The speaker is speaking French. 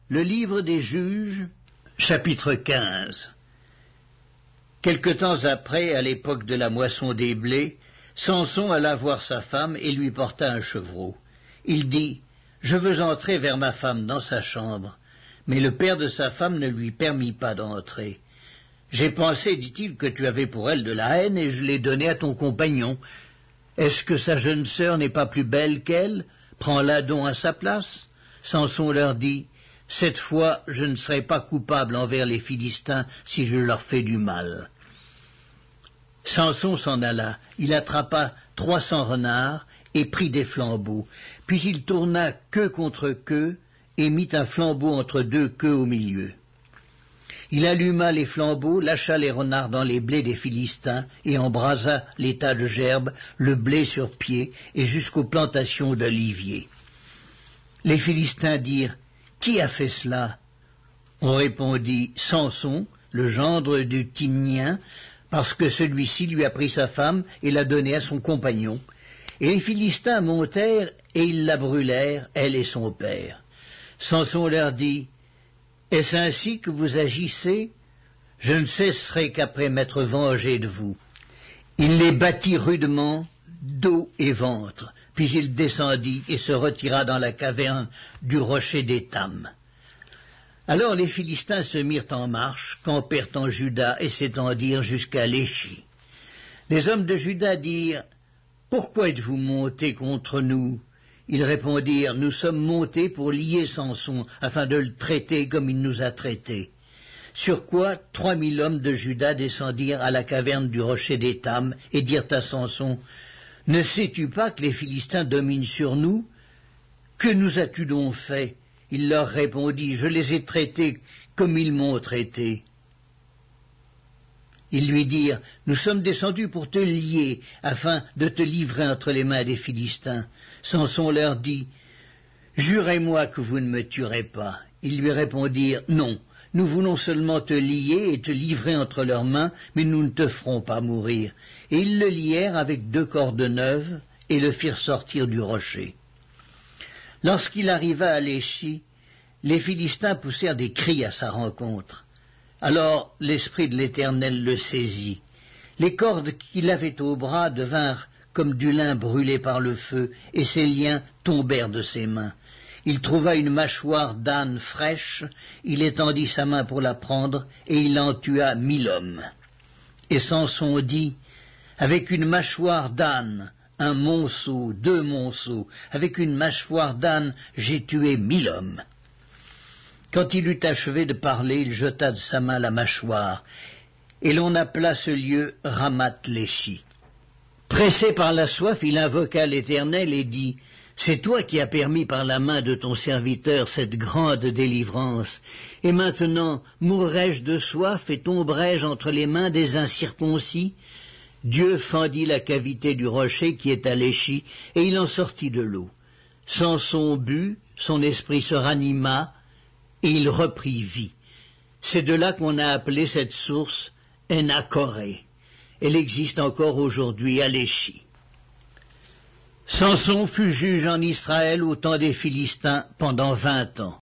Le livre des Juges, chapitre 15. Quelque temps après, à l'époque de la moisson des blés, Samson alla voir sa femme et lui porta un chevreau. Il dit, « Je veux entrer vers ma femme dans sa chambre. » Mais le père de sa femme ne lui permit pas d'entrer. « J'ai pensé, dit-il, que tu avais pour elle de la haine et je l'ai donnée à ton compagnon. Est-ce que sa jeune sœur n'est pas plus belle qu'elle? Prends-la donc à sa place. » Samson leur dit, « Cette fois, je ne serai pas coupable envers les Philistins si je leur fais du mal. » Samson s'en alla, il attrapa 300 renards et prit des flambeaux, puis il tourna queue contre queue et mit un flambeau entre deux queues au milieu. Il alluma les flambeaux, lâcha les renards dans les blés des Philistins et embrasa les tas de gerbes, le blé sur pied et jusqu'aux plantations d'oliviers. Les Philistins dirent, « Qui a fait cela ?» On répondit, « Samson, le gendre du Timnien, parce que celui-ci lui a pris sa femme et l'a donnée à son compagnon. » Et les Philistins montèrent et ils la brûlèrent, elle et son père. Samson leur dit, « Est-ce ainsi que vous agissez? Je ne cesserai qu'après m'être vengé de vous. » Il les battit rudement, dos et ventre, puis il descendit et se retira dans la caverne du rocher d'Étam. Alors les Philistins se mirent en marche, campèrent en Juda et s'étendirent jusqu'à Léchi. Les hommes de Juda dirent, « Pourquoi êtes-vous montés contre nous ?» Ils répondirent, « Nous sommes montés pour lier Samson, afin de le traiter comme il nous a traités. » Sur quoi 3000 hommes de Juda descendirent à la caverne du rocher d'Étam et dirent à Samson, « Ne sais-tu pas que les Philistins dominent sur nous? Que nous as-tu donc fait ?» Il leur répondit, « Je les ai traités comme ils m'ont traité. » Ils lui dirent, « Nous sommes descendus pour te lier, afin de te livrer entre les mains des Philistins. » Samson leur dit, « Jurez-moi que vous ne me tuerez pas. » Ils lui répondirent, « Non, nous voulons seulement te lier et te livrer entre leurs mains, mais nous ne te ferons pas mourir. » Et ils le lièrent avec 2 cordes neuves et le firent sortir du rocher. Lorsqu'il arriva à Léchi, les Philistins poussèrent des cris à sa rencontre. Alors l'Esprit de l'Éternel le saisit. Les cordes qu'il avait au bras devinrent comme du lin brûlé par le feu, et ses liens tombèrent de ses mains. Il trouva une mâchoire d'âne fraîche, il étendit sa main pour la prendre, et il en tua 1000 hommes. Et Samson dit, « Avec une mâchoire d'âne, 1 monceau, 2 monceaux, avec une mâchoire d'âne, j'ai tué 1000 hommes. » Quand il eut achevé de parler, il jeta de sa main la mâchoire, et l'on appela ce lieu Ramath-Léchi. Pressé par la soif, il invoqua l'Éternel et dit, « C'est toi qui as permis par la main de ton serviteur cette grande délivrance, et maintenant mourrai-je de soif et tomberai-je entre les mains des incirconcis ?» Dieu fendit la cavité du rocher qui est à Léchi, et il en sortit de l'eau. Samson but, son esprit se ranima, et il reprit vie. C'est de là qu'on a appelé cette source Enakoré. Elle existe encore aujourd'hui à Léchi. Samson fut juge en Israël au temps des Philistins pendant 20 ans.